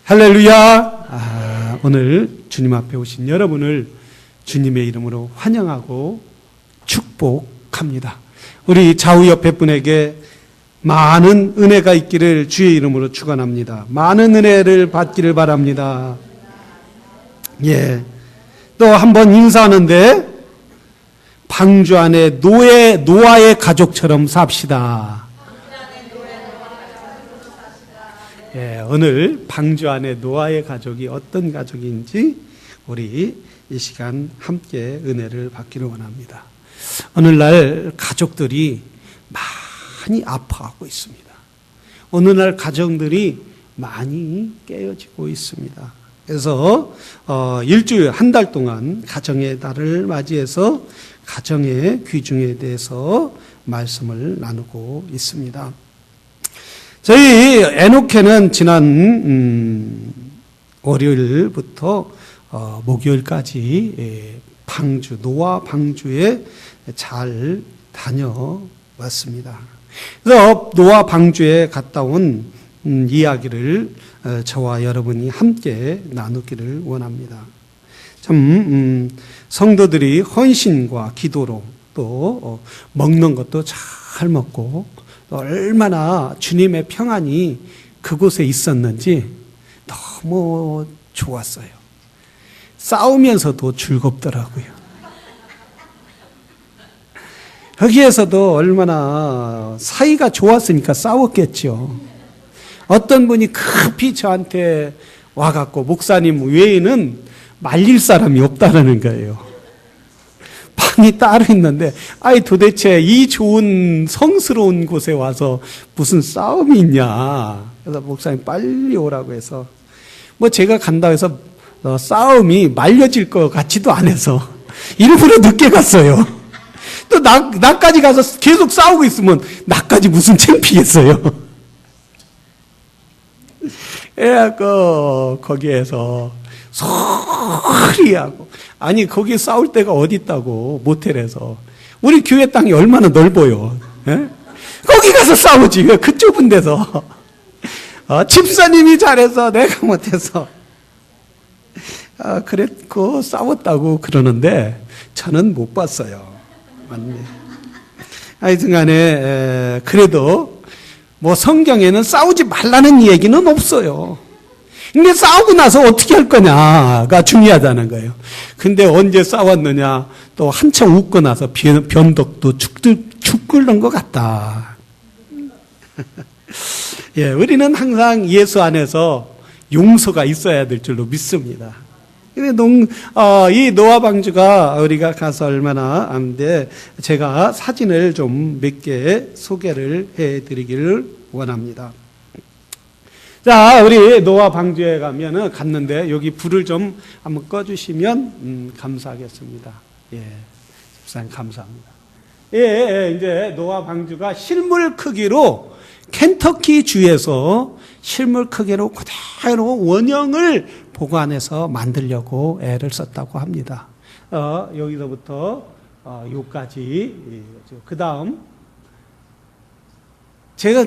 할렐루야. 오늘 주님 앞에 오신 여러분을 주님의 이름으로 환영하고 축복합니다. 우리 좌우 옆에 분에게 많은 은혜가 있기를 주의 이름으로 축원합니다. 많은 은혜를 받기를 바랍니다. 또 한번 인사하는데 방주 안에 노아의 가족처럼 삽시다. 오늘 방주 안에 노아의 가족이 어떤 가족인지 우리 이 시간 함께 은혜를 받기를 원합니다. 오늘날 가족들이 많이 아파하고 있습니다. 오늘날 가정들이 많이 깨어지고 있습니다. 그래서 일주일 한 달 동안 가정의 달을 맞이해서 가정의 귀중에 대해서 말씀을 나누고 있습니다. 저희 에녹회는 지난 월요일부터 목요일까지 노아 방주에 잘 다녀왔습니다. 그래서 노아 방주에 갔다 온 이야기를 저와 여러분이 함께 나누기를 원합니다. 참 성도들이 헌신과 기도로 또 먹는 것도 잘 먹고 또 얼마나 주님의 평안이 그곳에 있었는지 너무 좋았어요. 싸우면서도 즐겁더라고요. 거기에서도 얼마나 사이가 좋았으니까 싸웠겠죠. 어떤 분이 급히 저한테 와갖고 목사님 외에는 말릴 사람이 없다라는 거예요. 방이 따로 있는데 도대체 이 좋은 성스러운 곳에 와서 무슨 싸움이 있냐. 그래서 목사님 빨리 오라고 해서 제가 간다고 해서 싸움이 말려질 것 같지도 않아서 일부러 늦게 갔어요. 또 나까지 가서 계속 싸우고 있으면 나까지 무슨 창피겠어요. 거기에서 소리하고 거기 싸울 데가 어디 있다고 모텔에서 우리 교회 땅이 얼마나 넓어요. 거기 가서 싸우지 왜 그 좁은 데서 집사님이 잘해서 내가 못해서 그랬고 싸웠다고 그러는데 저는 못 봤어요. 맞네. 하여튼간에 그래도 성경에는 싸우지 말라는 얘기는 없어요. 근데 싸우고 나서 어떻게 할 거냐가 중요하다는 거예요. 근데 언제 싸웠느냐, 또 한참 웃고 나서 변덕도 죽 끓는 것 같다. 우리는 항상 예수 안에서 용서가 있어야 될 줄로 믿습니다. 근데 이 노아 방주가 우리가 가서 얼마나 안데 제가 사진을 좀 몇 개 소개를 해드리기를 원합니다. 자, 우리 노아 방주에 갔는데 여기 불을 좀 한번 꺼주시면 감사하겠습니다. 집사님 감사합니다. 이제 노아 방주가 실물 크기로 켄터키 주에서 실물 크기로 그대로 원형을 보관해서 만들려고 애를 썼다고 합니다. 여기서부터 요까지. 그 다음 제가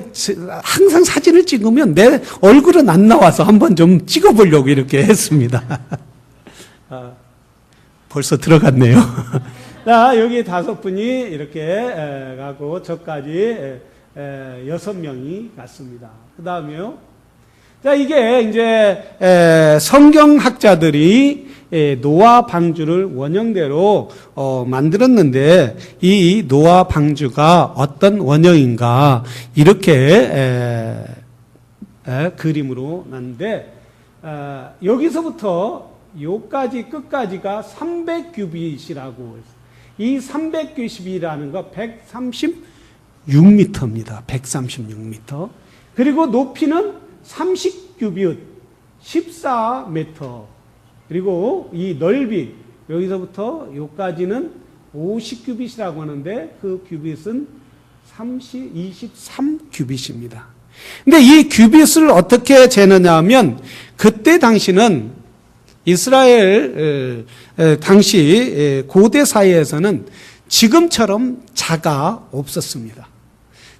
항상 사진을 찍으면 내 얼굴은 안 나와서 한번 좀 찍어보려고 이렇게 했습니다. 벌써 들어갔네요. 자, 여기 5분이 이렇게 가고 저까지 6명이 갔습니다. 그 다음에요. 자, 이게 이제 성경학자들이 노아 방주를 원형대로 만들었는데 이 노아 방주가 어떤 원형인가 이렇게 그림으로 났는데 여기서부터 요까지 끝까지가 300규빗이라고 이 300규빗이라는 거 136m입니다. 136m. 그리고 높이는 30규빗 14m. 그리고 이 넓이 여기서부터 여기까지는 50규빗이라고 하는데 그 규빗은 23규빗입니다. 근데 이 규빗을 어떻게 재느냐 하면 그때 당시는 이스라엘 당시 고대 사회에서는 지금처럼 자가 없었습니다.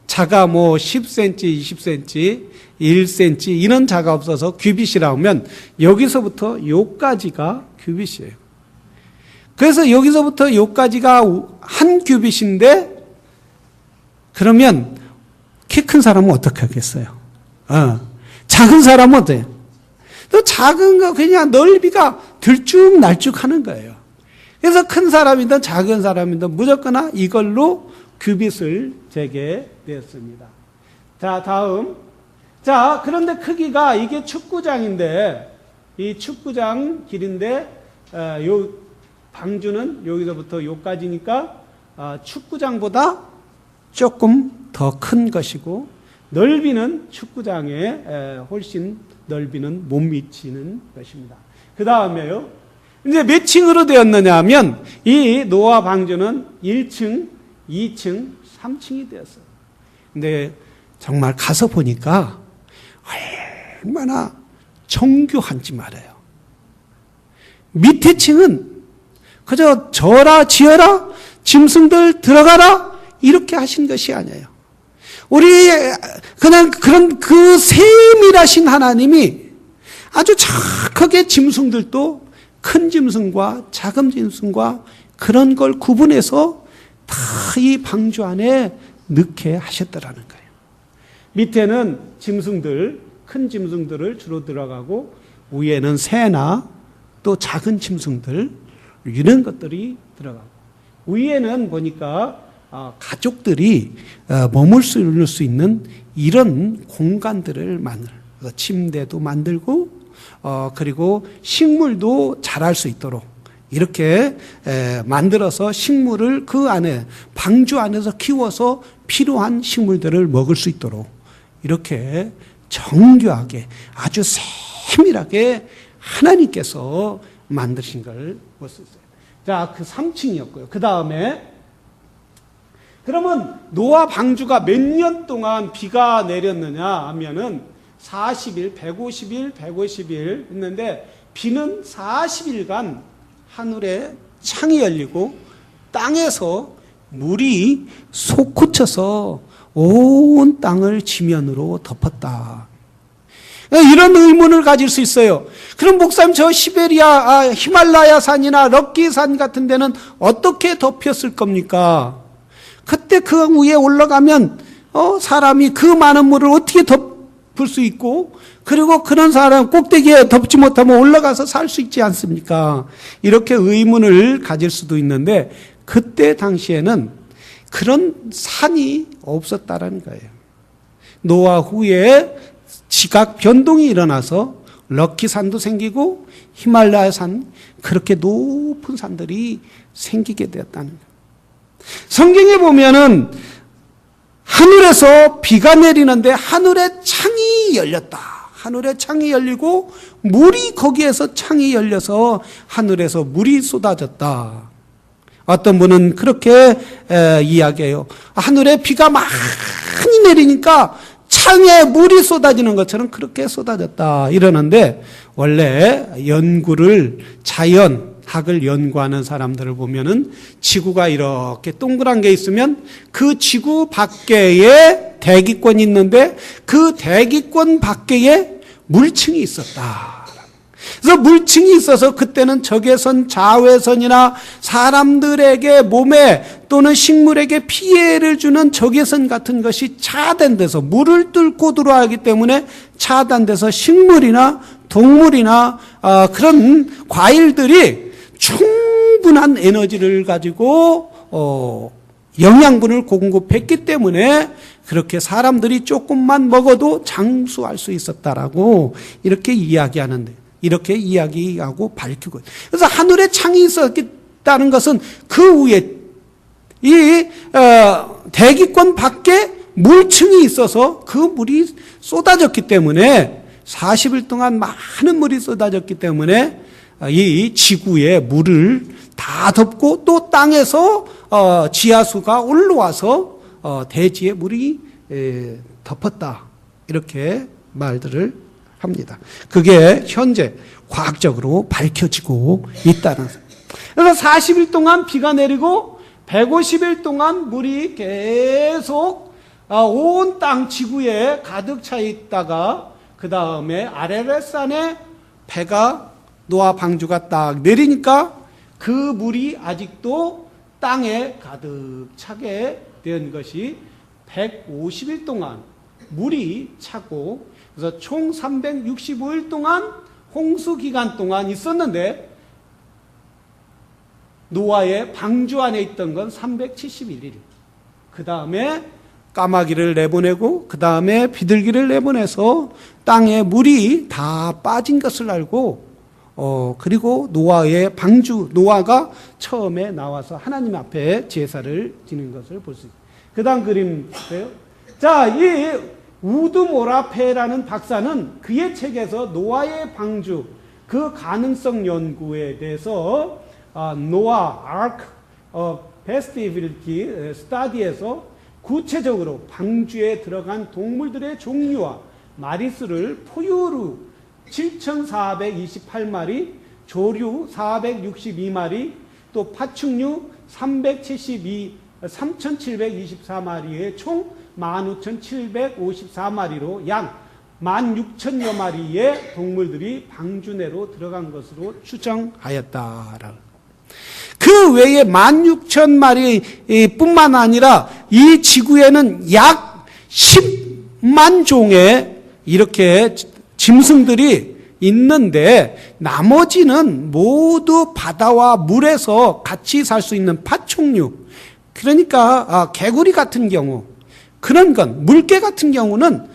자가 10cm, 20cm 1cm 이런 자가 없어서 규빗이라고 하면 여기서부터 요까지가 규빗이에요. 그래서 여기서부터 요까지가 한 규빗인데 그러면 키 큰 사람은 어떻게 하겠어요? 작은 사람은 어때요? 또 작은 거 그냥 넓이가 들쭉날쭉 하는 거예요. 그래서 큰 사람이든 작은 사람이든 무조건 이걸로 규빗을 재게 되었습니다. 자, 다음. 자, 그런데 크기가 이게 축구장인데, 이 축구장 길인데, 요 방주는 여기서부터 요까지니까, 축구장보다 조금 더 큰 것이고, 넓이는 축구장에 훨씬 넓이는 못 미치는 것입니다. 그 다음에요. 이제 몇 층으로 되었느냐 하면, 이 노아 방주는 1층, 2층, 3층이 되었어요. 근데 정말 가서 보니까 얼마나 정교한지 말이에요. 밑에 층은 그저 져라, 지어라, 짐승들 들어가라, 이렇게 하신 것이 아니에요. 우리, 그냥 그런 그 세밀하신 하나님이 아주 착하게 짐승들도 큰 짐승과 작은 짐승과 그런 걸 구분해서 다 이 방주 안에 넣게 하셨더라는 거예요. 밑에는 짐승들, 큰 짐승들을 주로 들어가고 위에는 새나 또 작은 짐승들 이런 것들이 들어가고 위에는 보니까 가족들이 머물 수 있는 이런 공간들을 만들고 침대도 만들고 그리고 식물도 자랄 수 있도록 이렇게 만들어서 식물을 그 안에 방주 안에서 키워서 필요한 식물들을 먹을 수 있도록 이렇게 정교하게 아주 세밀하게 하나님께서 만드신 걸 볼 수 있어요. 자, 그 3층이었고요. 그 다음에 그러면 노아 방주가 몇 년 동안 비가 내렸느냐 하면은 40일, 150일, 150일 했는데 비는 40일간 하늘에 창이 열리고 땅에서 물이 솟구쳐서 온 땅을 지면으로 덮었다. 이런 의문을 가질 수 있어요. 그럼 목사님 저 시베리아, 히말라야 산이나 럭키 산 같은 데는 어떻게 덮였을 겁니까? 그때 그 위에 올라가면 사람이 그 많은 물을 어떻게 덮을 수 있고 그리고 그런 사람 꼭대기에 덮지 못하면 올라가서 살 수 있지 않습니까? 이렇게 의문을 가질 수도 있는데 그때 당시에는 그런 산이 없었다라는 거예요. 노아 후에 지각 변동이 일어나서 럭키 산도 생기고 히말라야 산 그렇게 높은 산들이 생기게 되었다는 거예요. 성경에 보면은 하늘에서 비가 내리는데 하늘에 창이 열렸다. 하늘에 창이 열리고 물이 거기에서 창이 열려서 하늘에서 물이 쏟아졌다. 어떤 분은 그렇게 이야기해요. 하늘에 비가 많이 내리니까 창에 물이 쏟아지는 것처럼 그렇게 쏟아졌다 이러는데 원래 연구를 자연학을 연구하는 사람들을 보면은 지구가 이렇게 동그란 게 있으면 그 지구 밖에에 대기권이 있는데 그 대기권 밖에에 물층이 있었다. 그래서 물층이 있어서 그때는 적외선, 자외선이나 사람들에게 몸에 또는 식물에게 피해를 주는 적외선 같은 것이 차단돼서 물을 뚫고 들어가기 때문에 차단돼서 식물이나 동물이나 그런 과일들이 충분한 에너지를 가지고 영양분을 공급했기 때문에 그렇게 사람들이 조금만 먹어도 장수할 수 있었다라고 이렇게 이야기하는데 이렇게 이야기하고 밝히고 그래서 하늘에 창이 있었다는 것은 그 위에 이 대기권 밖에 물층이 있어서 그 물이 쏟아졌기 때문에 40일 동안 많은 물이 쏟아졌기 때문에 이 지구에 물을 다 덮고 또 땅에서 지하수가 올라와서 대지에 물이 덮었다 이렇게 말들을 합니다. 그게 현재 과학적으로 밝혀지고 있다는 거예요. 그래서 40일 동안 비가 내리고 150일 동안 물이 계속 온 땅 지구에 가득 차 있다가 그 다음에 아라렛산에 배가 노아 방주가 딱 내리니까 그 물이 아직도 땅에 가득 차게 된 것이 150일 동안 물이 차고, 그래서 총 365일 동안 홍수 기간 동안 있었는데 노아의 방주 안에 있던 건 371일. 그 다음에 까마귀를 내보내고 그 다음에 비둘기를 내보내서 땅에 물이 다 빠진 것을 알고 그리고 노아의 방주, 노아가 처음에 나와서 하나님 앞에 제사를 지는 것을 볼 수 있어요. 그 다음 그림 보세요. 자, 이 우드 모라페라는 박사는 그의 책에서 노아의 방주, 그 가능성 연구에 대해서 노아 아크 베스티빌리티 스타디에서 구체적으로 방주에 들어간 동물들의 종류와 마리수를 포유류 7,428마리, 조류 462마리, 또 파충류 3,724마리의 총 15,754마리로 약 16,000여 마리의 동물들이 방주 내로 들어간 것으로 추정하였다. 그 외에 16,000마리 뿐만 아니라 이 지구에는 약 10만 종의 이렇게 짐승들이 있는데 나머지는 모두 바다와 물에서 같이 살 수 있는 파충류, 그러니까 개구리 같은 경우, 그런 건 물개 같은 경우는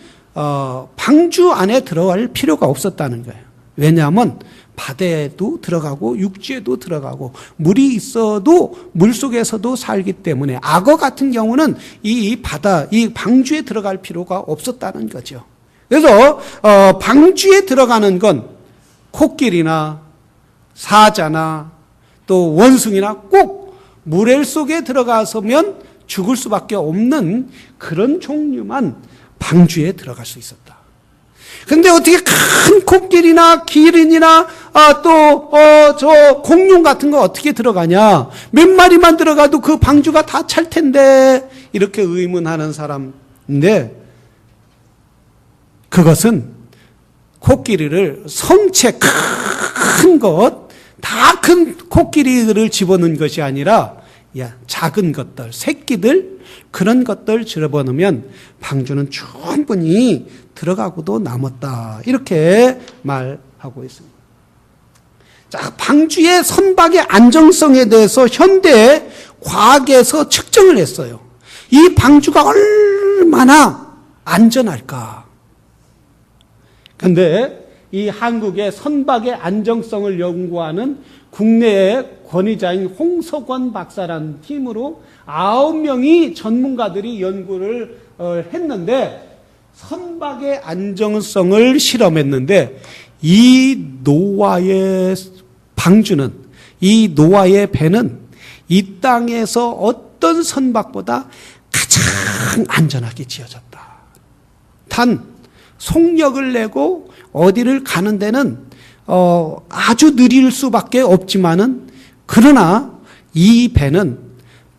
방주 안에 들어갈 필요가 없었다는 거예요. 왜냐하면 바다에도 들어가고 육지에도 들어가고 물이 있어도 물속에서도 살기 때문에 악어 같은 경우는 이 바다, 이 방주에 들어갈 필요가 없었다는 거죠. 그래서 방주에 들어가는 건 코끼리나 사자나 또 원숭이나 꼭 물 속에 들어가서면 죽을 수밖에 없는 그런 종류만 방주에 들어갈 수 있었다. 근데 어떻게 큰 코끼리나 기린이나 저 공룡 같은 거 어떻게 들어가냐? 몇 마리만 들어가도 그 방주가 다 찰 텐데, 이렇게 의문하는 사람인데, 그것은 코끼리를 성체 큰 것, 다 큰 코끼리를 집어넣은 것이 아니라 작은 것들, 새끼들, 그런 것들 집어넣으면 방주는 충분히 들어가고도 남았다. 이렇게 말하고 있습니다. 자, 방주의 선박의 안정성에 대해서 현대 과학에서 측정을 했어요. 이 방주가 얼마나 안전할까? 그런데 이 한국의 선박의 안정성을 연구하는 국내의 권위자인 홍석원 박사라는 팀으로 9명이 전문가들이 연구를 했는데 선박의 안정성을 실험했는데 이 노아의 방주는, 이 노아의 배는 이 땅에서 어떤 선박보다 가장 안전하게 지어졌다. 단 속력을 내고 어디를 가는 데는 아주 느릴 수밖에 없지만은, 그러나 이 배는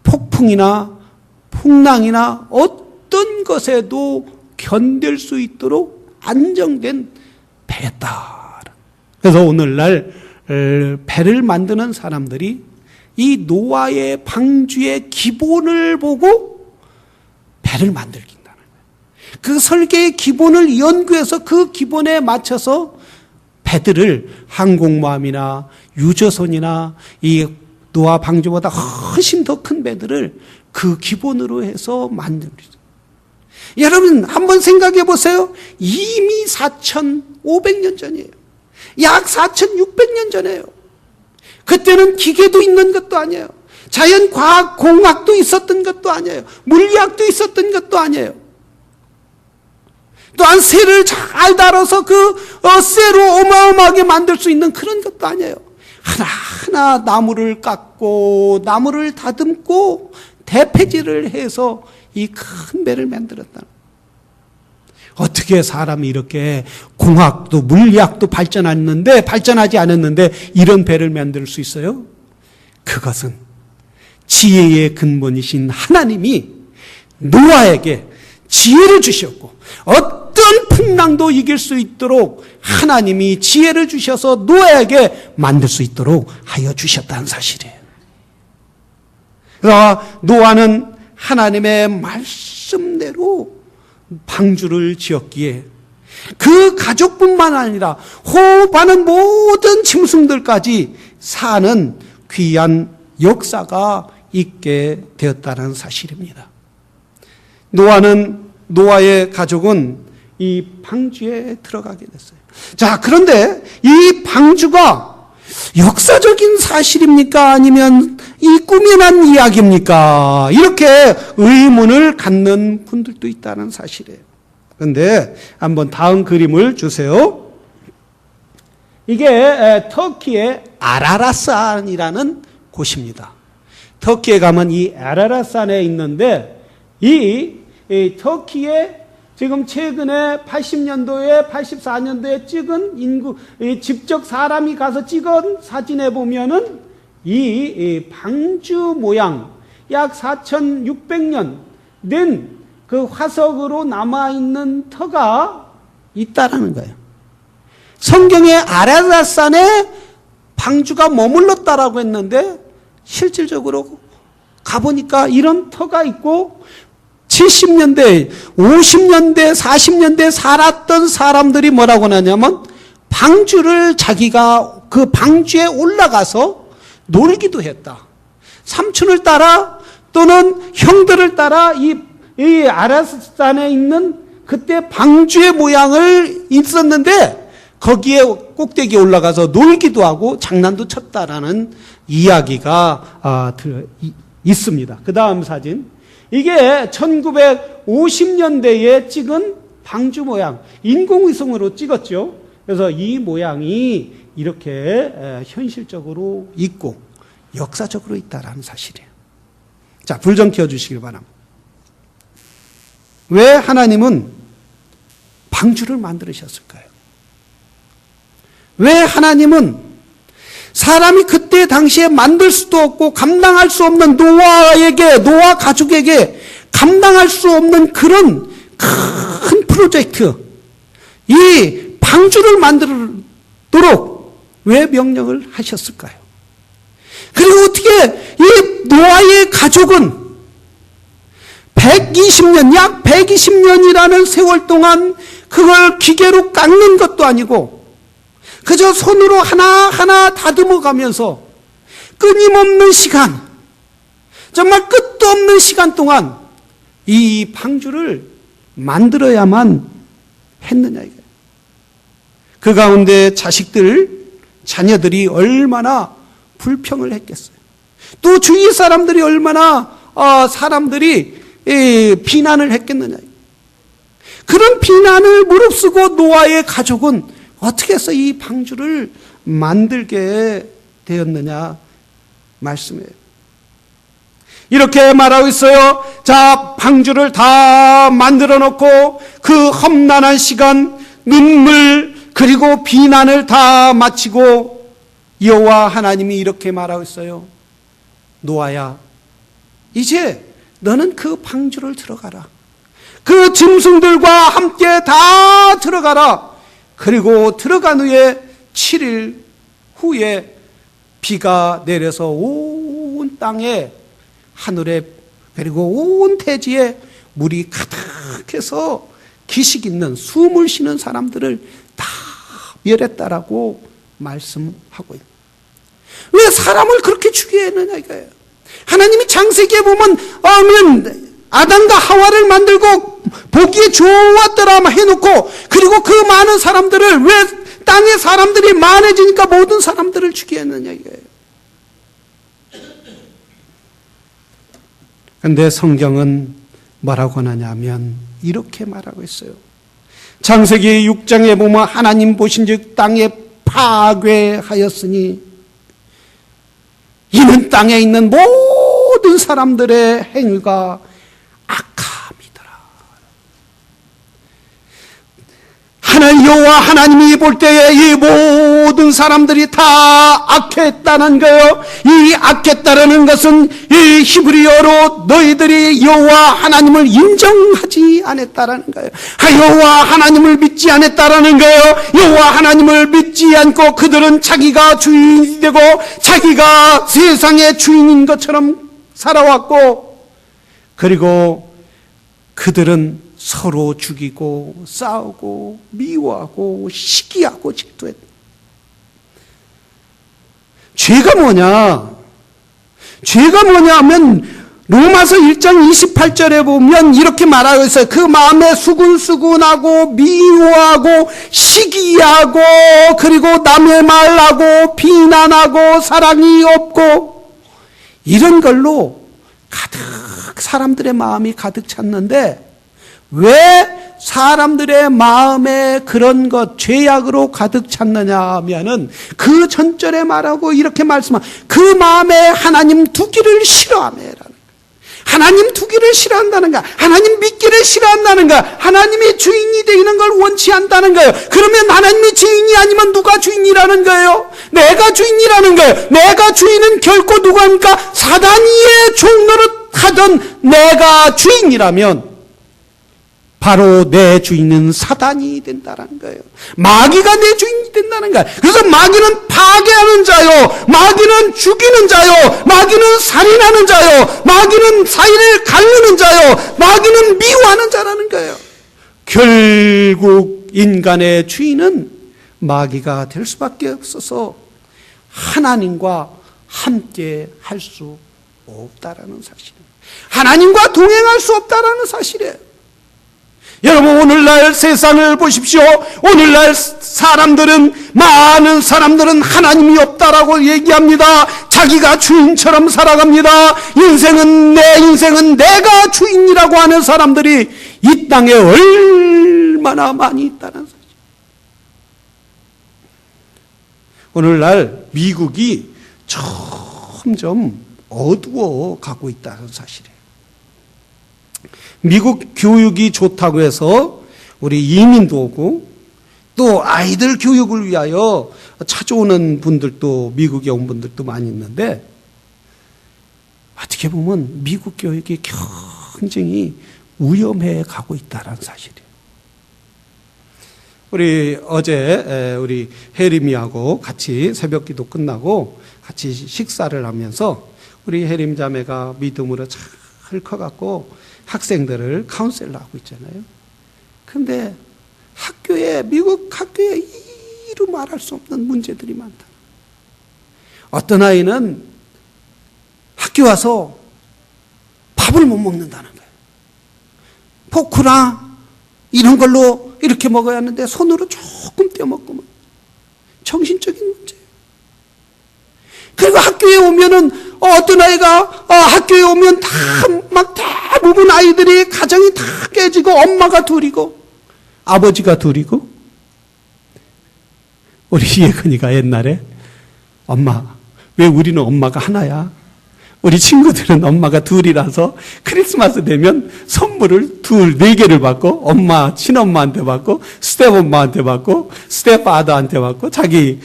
폭풍이나 풍랑이나 어떤 것에도 견딜 수 있도록 안정된 배였다. 그래서 오늘날 배를 만드는 사람들이 이 노아의 방주의 기본을 보고 배를 만들긴다는 거예요. 그 설계의 기본을 연구해서 그 기본에 맞춰서 배들을 항공모함이나 유조선이나 이 노아 방주보다 훨씬 더 큰 배들을 그 기본으로 해서 만들고 있어요. 여러분 한번 생각해 보세요. 이미 4,500년 전이에요. 약 4,600년 전이에요. 그때는 기계도 있는 것도 아니에요. 자연과학, 공학도 있었던 것도 아니에요. 물리학도 있었던 것도 아니에요. 또한 쇠를 잘 달아서 그 쇠로 어마어마하게 만들 수 있는 그런 것도 아니에요. 하나하나 나무를 깎고 나무를 다듬고 대패질을 해서 이 큰 배를 만들었다. 어떻게 사람이 이렇게 공학도 물리학도 발전하지 않았는데 이런 배를 만들 수 있어요? 그것은 지혜의 근본이신 하나님이 노아에게 지혜를 주셨고 어떤 풍랑도 이길 수 있도록 하나님이 지혜를 주셔서 노아에게 만들 수 있도록 하여 주셨다는 사실이에요. 그래서 노아는 하나님의 말씀대로 방주를 지었기에 그 가족뿐만 아니라 호흡하는 모든 짐승들까지 사는 귀한 역사가 있게 되었다는 사실입니다. 노아의 가족은 이 방주에 들어가게 됐어요. 자, 그런데 이 방주가 역사적인 사실입니까? 아니면 이 꿈이 난 이야기입니까? 이렇게 의문을 갖는 분들도 있다는 사실이에요. 그런데 한번 다음 그림을 주세요. 이게 터키의 아라라산이라는 곳입니다. 터키에 가면 이 아라라산에 있는데 이 터키에 지금 최근에 80년도에 84년도에 찍은 직접 사람이 가서 찍은 사진에 보면은 이 방주 모양 약 4,600년 된 그 화석으로 남아있는 터가 있다라는 거예요. 성경에 아라라산에 방주가 머물렀다라고 했는데 실질적으로 가보니까 이런 터가 있고 70년대, 50년대, 40년대 살았던 사람들이 뭐라고 하냐면 방주를 자기가 그 방주에 올라가서 놀기도 했다. 삼촌을 따라 또는 형들을 따라 이 아라산에 있는 그때 방주의 모양을 있었는데 거기에 꼭대기에 올라가서 놀기도 하고 장난도 쳤다라는 이야기가 있습니다. 그 다음 사진. 이게 1950년대에 찍은 방주 모양, 인공위성으로 찍었죠. 그래서 이 모양이 이렇게 현실적으로 있고 역사적으로 있다라는 사실이에요. 자, 불 좀 켜주시길 바랍니다. 왜 하나님은 방주를 만들으셨을까요? 왜 하나님은 사람이 그때 당시에 만들 수도 없고 감당할 수 없는 노아 가족에게 감당할 수 없는 그런 큰 프로젝트, 이 방주를 만들도록 왜 명령을 하셨을까요? 그리고 어떻게 이 노아의 가족은 120년, 약 120년이라는 세월 동안 그걸 기계로 깎는 것도 아니고 그저 손으로 하나하나 다듬어 가면서 끊임없는 시간, 정말 끝도 없는 시간 동안 이 방주를 만들어야만 했느냐 이거예요. 그 가운데 자녀들이 얼마나 불평을 했겠어요. 또 주위 사람들이 얼마나 비난을 했겠느냐. 그런 비난을 무릅쓰고 노아의 가족은 어떻게 해서 이 방주를 만들게 되었느냐 말씀이에요. 이렇게 말하고 있어요. 자, 방주를 다 만들어 놓고 그 험난한 시간, 눈물 그리고 비난을 다 마치고 여호와 하나님이 이렇게 말하고 있어요. 노아야, 이제 너는 그 방주를 들어가라. 그 짐승들과 함께 다 들어가라. 그리고 들어간 후에 7일 후에 비가 내려서 온 땅에, 하늘에, 그리고 온 대지에 물이 가득해서 기식 있는 숨을 쉬는 사람들을 다 멸했다라고 말씀하고 있습니다. 왜 사람을 그렇게 죽여야 하느냐 이거예요. 하나님이 창세기에 보면 아담과 하와를 만들고 보기에 좋았더라 해놓고 그리고 그 많은 사람들을 왜 땅에 사람들이 많아지니까 모든 사람들을 죽여야 하느냐 이거예요. 그런데 성경은 뭐라고 하냐면 이렇게 말하고 있어요. 창세기 6장에 보면 하나님 보신즉 땅에 파괴하였으니 이는 땅에 있는 모든 사람들의 행위가 악함이더라. 여호와 하나님이 볼 때에 이 모든 사람들이 다 악했다는 거예요. 이 악했다라는 것은 이 히브리어로 너희들이 여호와 하나님을 인정하지 않았다라는 거예요. 여호와 하나님을 믿지 않았다라는 거예요. 여호와 하나님을 믿지 않고 그들은 자기가 주인이 되고 자기가 세상의 주인인 것처럼 살아왔고, 그리고 그들은 서로 죽이고 싸우고 미워하고 시기하고 질투했다. 죄가 뭐냐? 죄가 뭐냐 하면 로마서 1장 28절에 보면 이렇게 말하고 있어요. 그 마음에 수근수근하고 미워하고 시기하고 그리고 남의 말하고 비난하고 사랑이 없고 이런 걸로 가득 사람들의 마음이 가득 찼는데, 왜 사람들의 마음에 그런 것, 죄악으로 가득 찼느냐 하면은 그 전절에 말하고 이렇게 말씀하고 그 마음에 하나님 두기를 싫어하매라는 거예요. 하나님 두기를 싫어한다는가? 하나님 믿기를 싫어한다는가? 하나님이 주인이 되는 걸 원치 않다는 거예요. 그러면 하나님이 주인이 아니면 누가 주인이라는 거예요? 내가 주인이라는 거예요. 내가 주인은 결코 누가니까 사단이의 종노릇 하던 내가 주인이라면 바로 내 주인은 사단이 된다는 거예요. 마귀가 내 주인이 된다는 거예요. 그래서 마귀는 파괴하는 자요, 마귀는 죽이는 자요, 마귀는 살인하는 자요, 마귀는 사이를 가르는 자요, 마귀는 미워하는 자라는 거예요. 결국 인간의 주인은 마귀가 될 수밖에 없어서 하나님과 함께 할 수 없다라는 사실이에요. 하나님과 동행할 수 없다라는 사실이에요. 여러분, 오늘날 세상을 보십시오. 오늘날 많은 사람들은 하나님이 없다라고 얘기합니다. 자기가 주인처럼 살아갑니다. 내 인생은 내가 주인이라고 하는 사람들이 이 땅에 얼마나 많이 있다는 사실. 오늘날 미국이 점점 어두워 가고 있다는 사실이에요. 미국 교육이 좋다고 해서 우리 이민도 오고 또 아이들 교육을 위하여 찾아오는 분들도, 미국에 온 분들도 많이 있는데, 어떻게 보면 미국 교육이 굉장히 위험해 가고 있다는 사실이에요. 우리 어제 우리 혜림이하고 같이 새벽 기도 끝나고 같이 식사를 하면서 우리 혜림 자매가 믿음으로 잘 커갖고 학생들을 카운셀을 하고 있잖아요. 근데 미국 학교에 이루 말할 수 없는 문제들이 많다. 어떤 아이는 학교 와서 밥을 못 먹는다는 거예요. 포크나 이런 걸로 이렇게 먹어야 하는데 손으로 조금 떼어먹고 정신적인 문제예요. 그리고 학교에 오면은 어떤 아이가 학교에 오면 대부분 아이들이 가정이 다 깨지고 엄마가 둘이고 아버지가 둘이고, 우리 예근이가 옛날에 엄마, 왜 우리는 엄마가 하나야? 우리 친구들은 엄마가 둘이라서 크리스마스 되면 선물을 4개를 받고 엄마, 친엄마한테 받고 스텝엄마한테 받고 스텝파더한테 받고 자기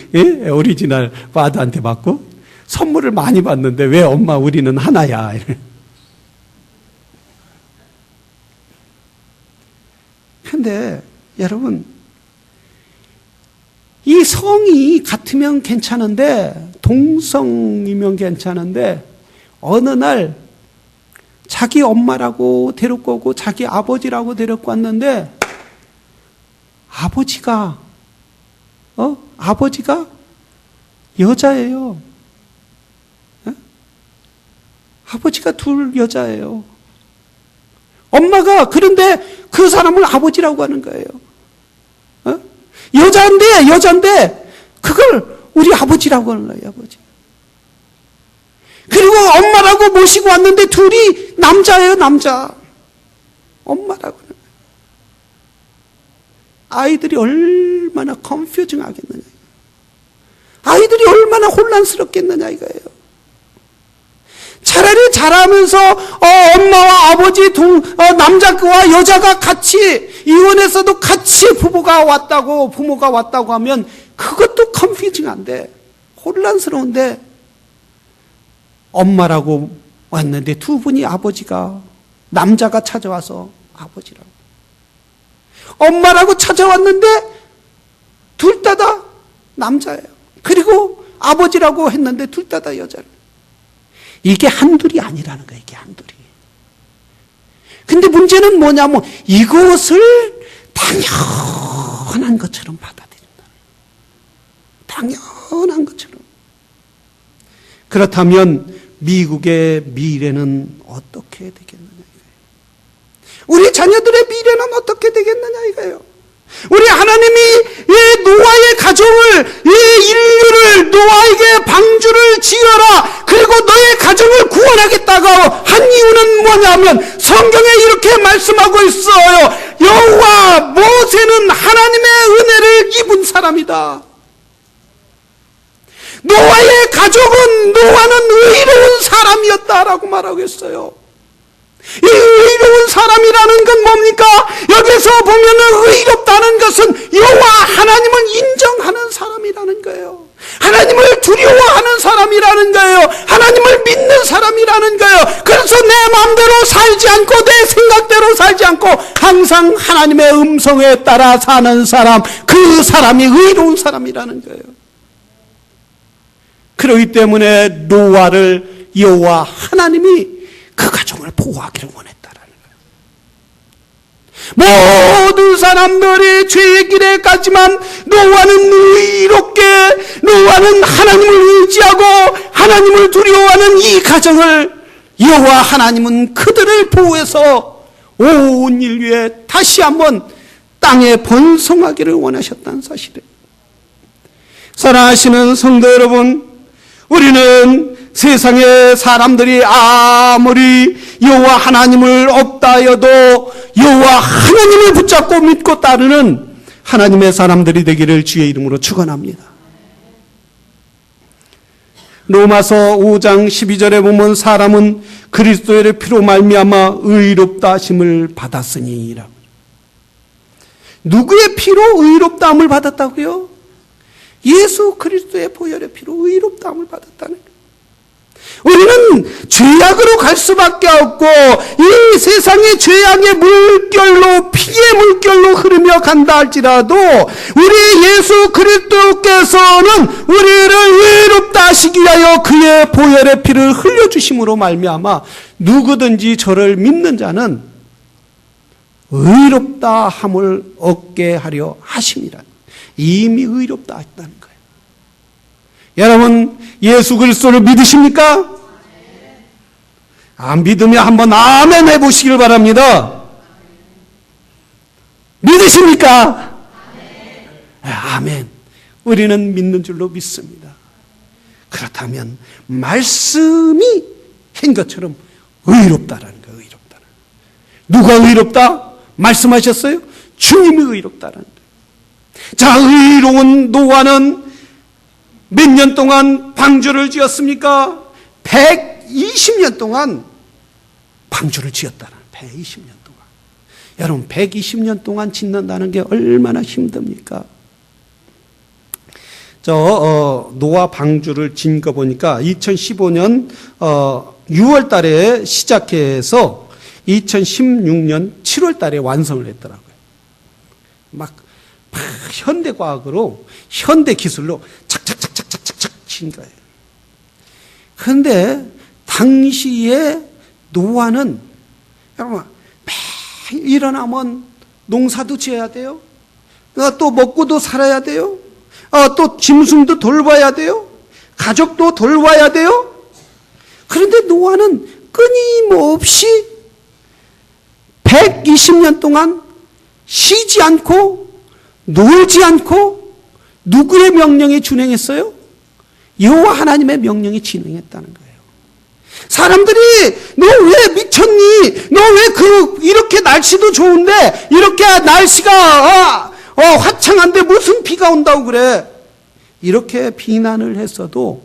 오리지널 파더한테 받고 선물을 많이 받는데 왜 엄마 우리는 하나야? 근데 여러분, 이 성이 같으면 괜찮은데, 동성이면 괜찮은데, 어느 날 자기 엄마라고 데리고 오고 자기 아버지라고 데리고 왔는데, 아버지가 여자예요. 아버지가 둘 여자예요. 엄마가 그런데 그 사람을 아버지라고 하는 거예요. 여자인데 그걸 우리 아버지라고 하는 거예요. 아버지. 그리고 엄마라고 모시고 왔는데 둘이 남자예요. 남자. 엄마라고 하는 거예요. 아이들이 얼마나 컨퓨징 하겠느냐. 아이들이 얼마나 혼란스럽겠느냐 이거예요. 차라리 자라면서 엄마와 아버지 남자와 여자가 같이 이혼해서도 같이 부모가 왔다고 하면 그것도 컨퓨징 싱숭생숭한데 혼란스러운데 엄마라고 왔는데 두 분이 아버지가 남자가 찾아와서 아버지라고. 엄마라고 찾아왔는데 둘 다 남자예요. 그리고 아버지라고 했는데 둘 다 여자예요. 이게 한둘이 아니라는 거예요. 이게 한둘이. 근데 문제는 뭐냐면 이것을 당연한 것처럼 받아들인다. 당연한 것처럼. 그렇다면 미국의 미래는 어떻게 되겠느냐 이거예요. 우리 자녀들의 미래는 어떻게 되겠느냐 이거예요. 우리 하나님이 이 노아의 가정을, 이 인류를 노아에게 방주를 지어라, 그리고 너의 가정을 구원하겠다고 한 이유는 뭐냐면 성경에 이렇게 말씀하고 있어요. 여호와 모세는 하나님의 은혜를 입은 사람이다. 노아의 가족은, 노아는 의로운 사람이었다라고 말하고 있어요. 이 의로운 사람이라는 건 뭡니까? 여기서 보면은 의롭다는 것은 여호와 하나님을 인정하는 사람이라는 거예요. 하나님을 두려워하는 사람이라는 거예요. 하나님을 믿는 사람이라는 거예요. 그래서 내 마음대로 살지 않고 내 생각대로 살지 않고 항상 하나님의 음성에 따라 사는 사람, 그 사람이 의로운 사람이라는 거예요. 그렇기 때문에 노아를 여호와 하나님이 그 가정을 보호하기를 원했다라는 거예요. 모든 사람들이 죄의 길에 갔지만 노아는 의롭게, 노아는 하나님을 의지하고 하나님을 두려워하는 이 가정을 여호와 하나님은 그들을 보호해서 온 인류에 다시 한번 땅에 번성하기를 원하셨다는 사실이에요. 사랑하시는 성도 여러분, 우리는 세상의 사람들이 아무리 여호와 하나님을 없다 하여도 여호와 하나님을 붙잡고 믿고 따르는 하나님의 사람들이 되기를 주의 이름으로 축원합니다. 로마서 5장 12절에 보면 사람은 그리스도의 피로 말미암아 의롭다 하심을 받았으니라. 누구의 피로 의롭다함을 받았다고요? 예수 그리스도의 보혈의 피로 의롭다함을 받았다는 거예요. 우리는 죄악으로 갈 수밖에 없고 이 세상의 죄악의 물결로, 피의 물결로 흐르며 간다 할지라도 우리 예수 그리스도께서는 우리를 의롭다 하시기 위하여 그의 보혈의 피를 흘려주심으로 말미암아 누구든지 저를 믿는 자는 의롭다 함을 얻게 하려 하심이라. 이미 의롭다 했다는 거예요. 여러분, 예수 그리스도를 믿으십니까? 안 믿으면 한번 아멘 해보시길 바랍니다. 믿으십니까? 아멘. 우리는 믿는 줄로 믿습니다. 그렇다면 말씀이 한 것처럼 의롭다라는 거예요. 의롭다라는 거예요. 누가 의롭다? 말씀하셨어요? 주님이 의롭다라는 거예요. 자, 의로운 노아는 몇 년 동안 방주를 지었습니까? 120년 동안 방주를 지었다는 120년 동안. 여러분, 120년 동안 짓는다는 게 얼마나 힘듭니까? 노아 방주를 짓는 거 보니까 2015년 6월 달에 시작해서 2016년 7월 달에 완성을 했더라고요. 막 현대과학으로, 현대기술로 착착착착착착 친 거예요. 그런데 당시에 노아는 여러분 매일 일어나면 농사도 지어야 돼요. 또 먹고도 살아야 돼요. 또 짐승도 돌봐야 돼요. 가족도 돌봐야 돼요. 그런데 노아는 끊임없이 120년 동안 쉬지 않고 놀지 않고 누구의 명령에 준행했어요? 여호와 하나님의 명령에 진행했다는 거예요. 사람들이 너 왜 미쳤니? 너 왜 이렇게 날씨도 좋은데 이렇게 날씨가 화창한데 무슨 비가 온다고 그래? 이렇게 비난을 했어도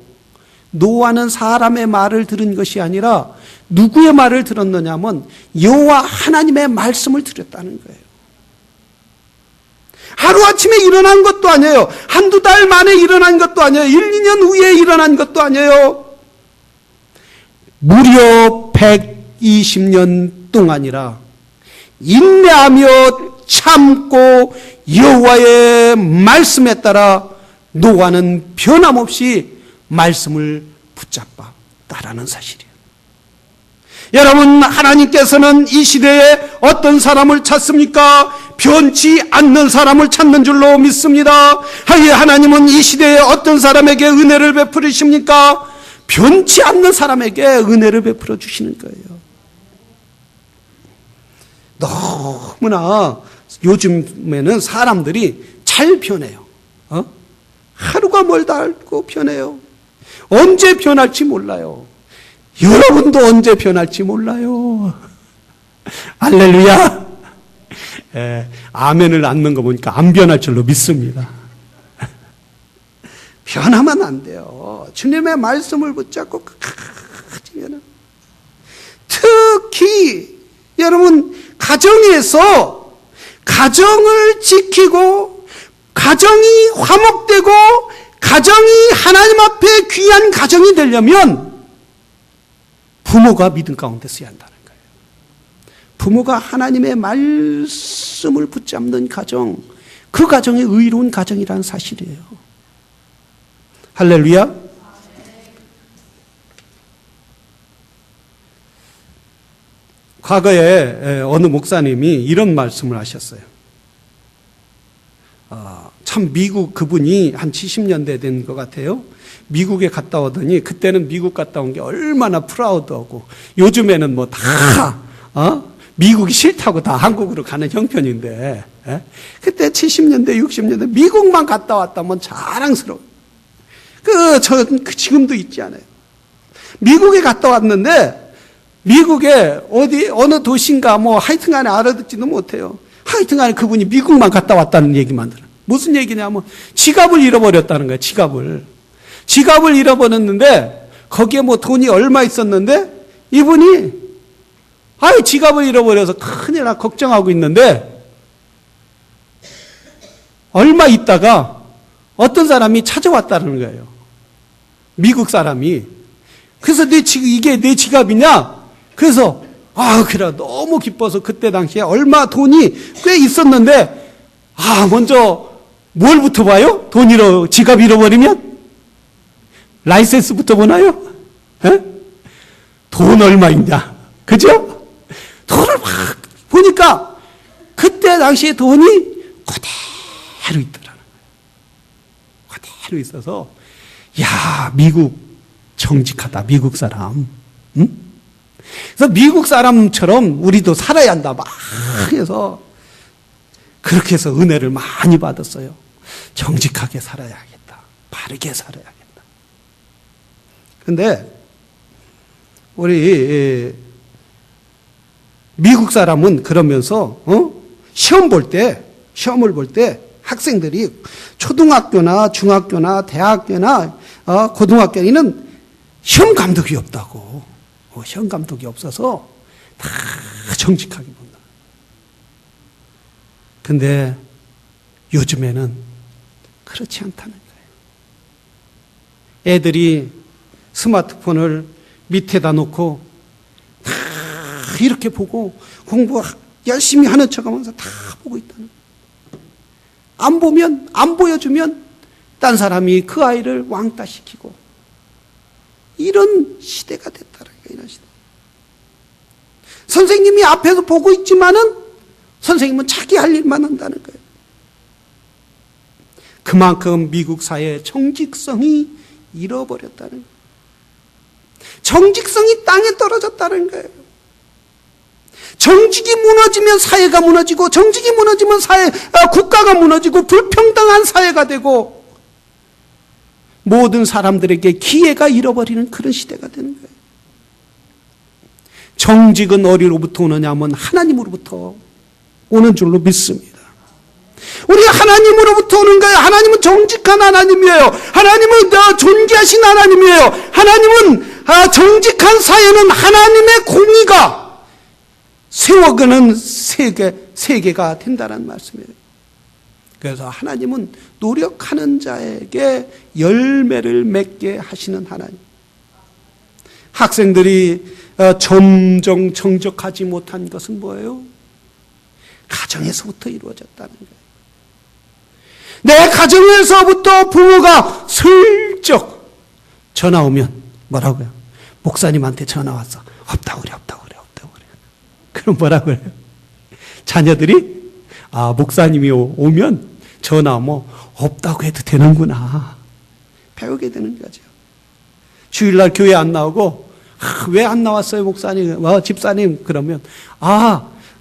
노아는 사람의 말을 들은 것이 아니라 누구의 말을 들었느냐면 여호와 하나님의 말씀을 들었다는 거예요. 하루아침에 일어난 것도 아니에요. 한두 달 만에 일어난 것도 아니에요. 1, 2년 후에 일어난 것도 아니에요. 무려 120년 동안이라 인내하며 참고 여호와의 말씀에 따라 노아는 변함없이 말씀을 붙잡았다라는 사실이에요. 여러분, 하나님께서는 이 시대에 어떤 사람을 찾습니까? 변치 않는 사람을 찾는 줄로 믿습니다. 하나님은 이 시대에 어떤 사람에게 은혜를 베풀으십니까? 변치 않는 사람에게 은혜를 베풀어 주시는 거예요. 너무나 요즘에는 사람들이 잘 변해요. 하루가 멀다 알고 변해요. 언제 변할지 몰라요. 여러분도 언제 변할지 몰라요. 할렐루야. 아멘을 안는 거 보니까 안 변할 줄로 믿습니다. 변하면 안 돼요. 주님의 말씀을 붙잡고 가지면, 특히 여러분 가정에서 가정을 지키고 가정이 화목되고 가정이 하나님 앞에 귀한 가정이 되려면 부모가 믿음 가운데 서야 한다는 거예요. 부모가 하나님의 말씀을 붙잡는 가정, 그 가정이 의로운 가정이라는 사실이에요. 할렐루야. 과거에 어느 목사님이 이런 말씀을 하셨어요. 참 미국 그분이 한 70년대 된 것 같아요. 미국에 갔다 오더니 그때는 미국 갔다 온 게 얼마나 프라우드하고, 요즘에는 뭐 다 미국이 싫다고 다 한국으로 가는 형편인데, 그때 70년대 60년대 미국만 갔다 왔다면 자랑스러워. 지금도 있지 않아요. 미국에 갔다 왔는데 미국에 어느 도시인가 하여튼간에 알아듣지도 못해요. 하여튼간에 그분이 미국만 갔다 왔다는 얘기만 들어요. 무슨 얘기냐면 지갑을 잃어버렸다는 거예요. 지갑을 잃어버렸는데 거기에 돈이 얼마 있었는데 이분이 지갑을 잃어버려서 큰일 나 걱정하고 있는데 얼마 있다가 어떤 사람이 찾아왔다는 거예요. 미국 사람이. 그래서 이게 내 지갑이냐? 그래서 그래 너무 기뻐서 그때 당시에 얼마 돈이 꽤 있었는데 먼저 뭘부터 봐요? 지갑 잃어버리면? 라이센스부터 보나요? 돈 얼마 있냐? 그죠? 돈을 막 보니까 그때 당시에 돈이 그대로 있더라는 거예요. 그대로 있어서 미국 정직하다, 미국 사람. 응? 그래서 미국 사람처럼 우리도 살아야 한다 막 해서 그렇게 해서 은혜를 많이 받았어요. 정직하게 살아야겠다. 바르게 살아야겠다. 근데 우리 미국 사람은 그러면서 시험을 볼 때 학생들이 초등학교나 중학교나 대학교나 고등학교에는 시험 감독이 없다고. 시험 감독이 없어서 다 정직하게 본다. 근데 요즘에는 그렇지 않다는 거예요. 애들이 스마트폰을 밑에다 놓고 다 이렇게 보고 공부 열심히 하는 척하면서 다 보고 있다는 거예요. 안 보여주면 딴 사람이 그 아이를 왕따시키고 이런 시대가 됐다는 거예요. 이런 시대. 선생님이 앞에서 보고 있지만은 선생님은 자기 할 일만 한다는 거예요. 그만큼 미국 사회의 정직성이 잃어버렸다는 거예요. 정직성이 땅에 떨어졌다는 거예요. 정직이 무너지면 사회가 무너지고, 정직이 무너지면 국가가 무너지고, 불평등한 사회가 되고, 모든 사람들에게 기회가 잃어버리는 그런 시대가 되는 거예요. 정직은 어디로부터 오느냐 하면 하나님으로부터 오는 줄로 믿습니다. 우리 하나님으로부터 오는 거예요. 하나님은 정직한 하나님이에요. 하나님은 존귀하신 하나님이에요. 하나님은 정직한 사회는 하나님의 공의가 세워가는 세계가 된다는 말씀이에요. 그래서 하나님은 노력하는 자에게 열매를 맺게 하시는 하나님. 학생들이 점점 정적하지 못한 것은 뭐예요? 가정에서부터 이루어졌다는 거예요. 내 가정에서부터 부모가 슬쩍 전화 오면 뭐라고요? 목사님한테 전화 왔어. 없다고 그래. 그럼 뭐라고 그래요? 자녀들이 목사님이 오면 전화 뭐 없다고 해도 되는구나. 배우게 되는 거죠. 주일날 교회 안 나오고 왜 안 나왔어요 목사님? 집사님? 그러면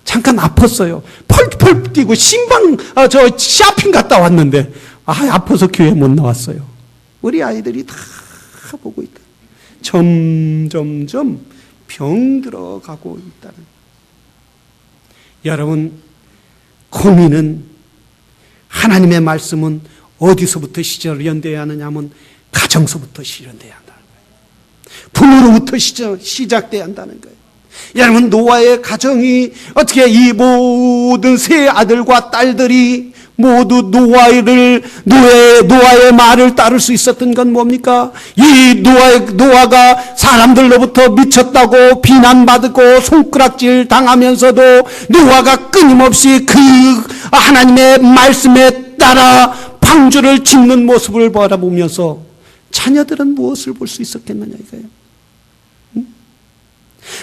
잠깐 아팠어요. 펄펄 뛰고 신방 쇼핑 갔다 왔는데 아파서 교회 못 나왔어요. 우리 아이들이 다 보고 있다. 점점점 병들어가고 있다는. 여러분, 고민은, 하나님의 말씀은 어디서부터 실현되어야 하느냐 하면 가정서부터 실현되어야 한다는 거예요. 부모로부터 시작돼야 한다는 거예요. 여러분, 노아의 가정이 어떻게 이 모든 세 아들과 딸들이 모두 노아의 말을 따를 수 있었던 건 뭡니까? 이 노아가 사람들로부터 미쳤다고 비난받고 손가락질 당하면서도 노아가 끊임없이 그 하나님의 말씀에 따라 방주를 짓는 모습을 바라보면서 자녀들은 무엇을 볼 수 있었겠느냐 이거예요.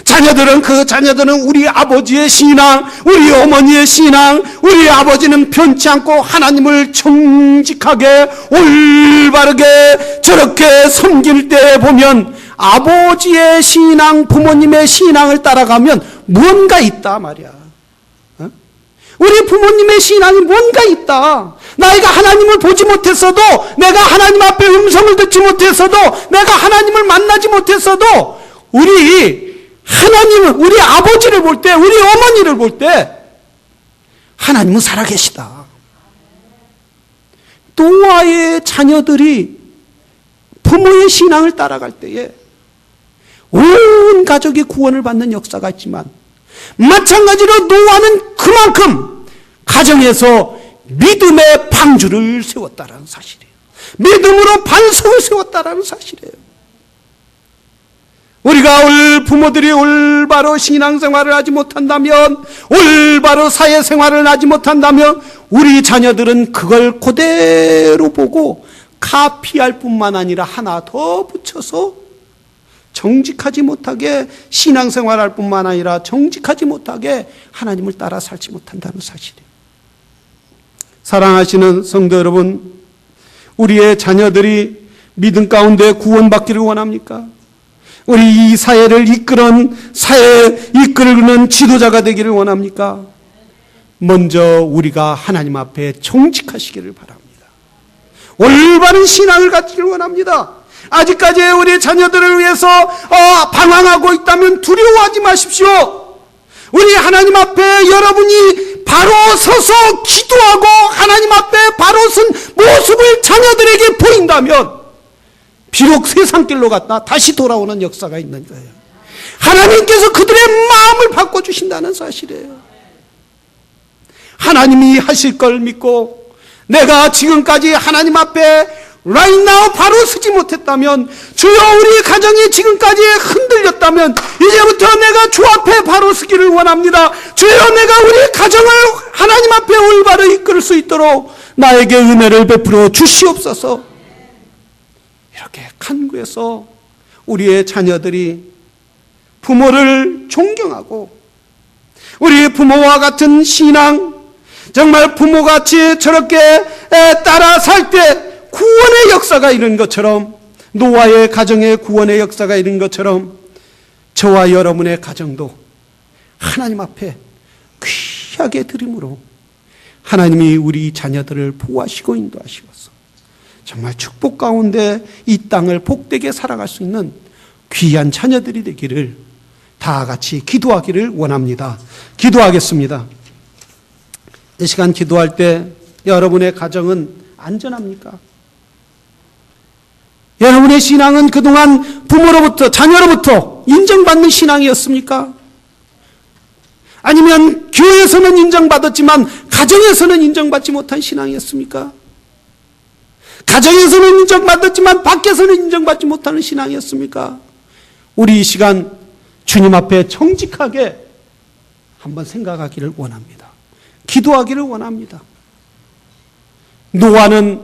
자녀들은 우리 아버지의 신앙, 우리 어머니의 신앙, 우리 아버지는 변치 않고 하나님을 정직하게 올바르게 저렇게 섬길 때 보면 아버지의 신앙, 부모님의 신앙을 따라가면 뭔가 있다 말이야. 우리 부모님의 신앙이 뭔가 있다. 나이가 하나님을 보지 못했어도, 내가 하나님 앞에 음성을 듣지 못했어도, 내가 하나님을 만나지 못했어도 우리 아버지를 볼 때, 우리 어머니를 볼 때 하나님은 살아계시다. 노아의 자녀들이 부모의 신앙을 따라갈 때에 온 가족이 구원을 받는 역사가 있지만, 마찬가지로 노아는 그만큼 가정에서 믿음의 방주를 세웠다라는 사실이에요. 믿음으로 반석을 세웠다라는 사실이에요. 우리가 부모들이 올바로 신앙생활을 하지 못한다면, 올바로 사회생활을 하지 못한다면 우리 자녀들은 그걸 그대로 보고 카피할 뿐만 아니라 하나 더 붙여서 정직하지 못하게 신앙생활할 뿐만 아니라 정직하지 못하게 하나님을 따라 살지 못한다는 사실이에요. 사랑하시는 성도 여러분, 우리의 자녀들이 믿음 가운데 구원받기를 원합니까? 우리 이 사회를 이끄는 지도자가 되기를 원합니까? 먼저 우리가 하나님 앞에 정직하시기를 바랍니다. 올바른 신앙을 갖기를 원합니다. 아직까지 우리 자녀들을 위해서 방황하고 있다면 두려워하지 마십시오. 우리 하나님 앞에 여러분이 바로 서서 기도하고 하나님 앞에 바로 선 모습을 자녀들에게 보인다면 비록 세상길로 갔다 다시 돌아오는 역사가 있는 거예요. 하나님께서 그들의 마음을 바꿔주신다는 사실이에요. 하나님이 하실 걸 믿고 내가 지금까지 하나님 앞에 right now 바로 서지 못했다면, 주여 우리 가정이 지금까지 흔들렸다면 이제부터 내가 주 앞에 바로 서기를 원합니다. 주여 내가 우리 가정을 하나님 앞에 올바로 이끌 수 있도록 나에게 은혜를 베풀어 주시옵소서. 이렇게 간구해서 우리의 자녀들이 부모를 존경하고 우리 부모와 같은 신앙, 정말 부모같이 저렇게 따라 살 때 구원의 역사가 이런 것처럼, 노아의 가정의 구원의 역사가 이런 것처럼 저와 여러분의 가정도 하나님 앞에 귀하게 드림으로 하나님이 우리 자녀들을 보호하시고 인도하시옵소서. 정말 축복 가운데 이 땅을 복되게 살아갈 수 있는 귀한 자녀들이 되기를 다 같이 기도하기를 원합니다. 기도하겠습니다. 이 시간 기도할 때 여러분의 가정은 안전합니까? 여러분의 신앙은 그동안 부모로부터, 자녀로부터 인정받는 신앙이었습니까? 아니면 교회에서는 인정받았지만 가정에서는 인정받지 못한 신앙이었습니까? 가정에서는 인정받았지만 밖에서는 인정받지 못하는 신앙이었습니까? 우리 이 시간 주님 앞에 정직하게 한번 생각하기를 원합니다. 기도하기를 원합니다. 노아는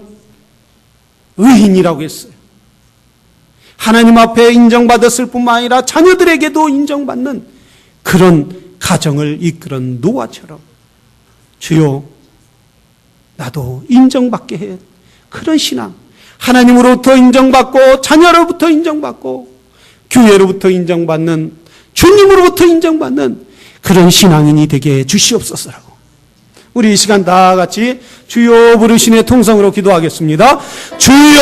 의인이라고 했어요. 하나님 앞에 인정받았을 뿐만 아니라 자녀들에게도 인정받는 그런 가정을 이끄는 노아처럼 주여 나도 인정받게 해. 그런 신앙, 하나님으로부터 인정받고 자녀로부터 인정받고 교회로부터 인정받는 주님으로부터 인정받는 그런 신앙인이 되게 주시옵소서라고. 우리 이 시간 다 같이 주여 부르시네 통성으로 기도하겠습니다. 주여.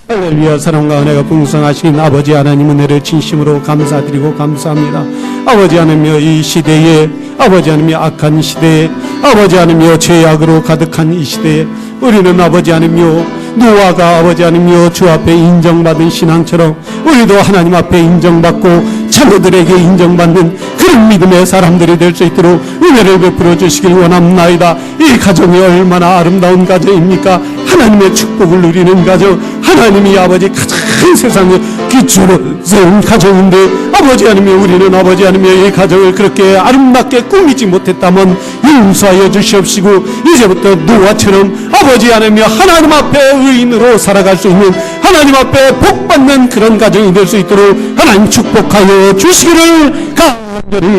할렐루야. 사랑과 은혜가 풍성하신 아버지 하나님 은혜를 진심으로 감사드리고 감사합니다. 아버지 하나님여 이 시대에, 아버지 하나님여 악한 시대에, 아버지 하나님여 죄악으로 가득한 이 시대에 우리는 아버지 하나님여 노아가 아버지 하나님여 주 앞에 인정받은 신앙처럼 우리도 하나님 앞에 인정받고 자녀들에게 인정받는 그런 믿음의 사람들이 될 수 있도록 은혜를 베풀어 주시길 원합나이다. 이 가정이 얼마나 아름다운 가정입니까? 하나님의 축복을 누리는 가정, 하나님이 아버지 가장 세상에 기초로 세운 가정인데 아버지 하나님이 우리는 아버지 하나님의 이 가정을 그렇게 아름답게 꾸미지 못했다면 용서하여 주시옵시고 이제부터 노아처럼 아버지 하나님이 하나님 앞에 의인으로 살아갈 수 있는 하나님 앞에 복받는 그런 가정이 될 수 있도록 하나님 축복하여 주시기를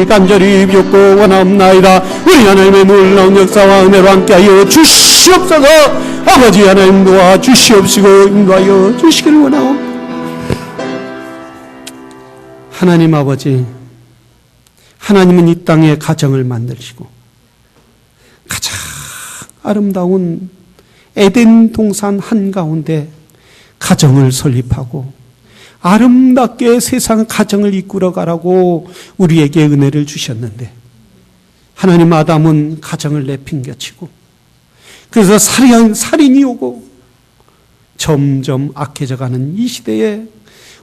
간절히 비옵고 원하옵나이다. 우리 하나님의 놀라운 역사와 은혜로 함께하여 주시옵소서. 아버지 하나님 도와주시옵시고 인도하여 주시기를 원하옵니다. 하나님 아버지, 하나님은 이 땅에 가정을 만드시고 가장 아름다운 에덴 동산 한가운데 가정을 설립하고 아름답게 세상 가정을 이끌어가라고 우리에게 은혜를 주셨는데 하나님 아담은 가정을 내팽개치고 그래서 살인이 오고 점점 악해져가는 이 시대에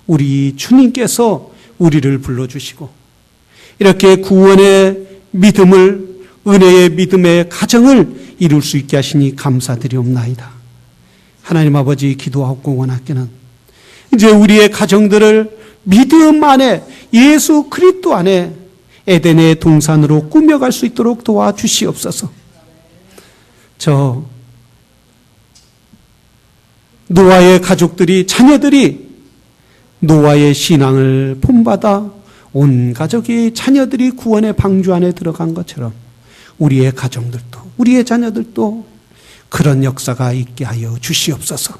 우리 주님께서 우리를 불러주시고 이렇게 구원의 믿음을, 은혜의 믿음의 가정을 이룰 수 있게 하시니 감사드리옵나이다. 하나님 아버지 기도하고 원하기는 이제 우리의 가정들을 믿음 안에 예수 그리스도 안에 에덴의 동산으로 꾸며갈 수 있도록 도와주시옵소서. 저 노아의 가족들이, 자녀들이 노아의 신앙을 본받아 온 가족이, 자녀들이 구원의 방주 안에 들어간 것처럼 우리의 가정들도, 우리의 자녀들도 그런 역사가 있게 하여 주시옵소서.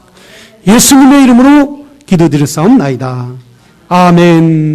예수님의 이름으로 기도드렸사옵나이다. 아멘.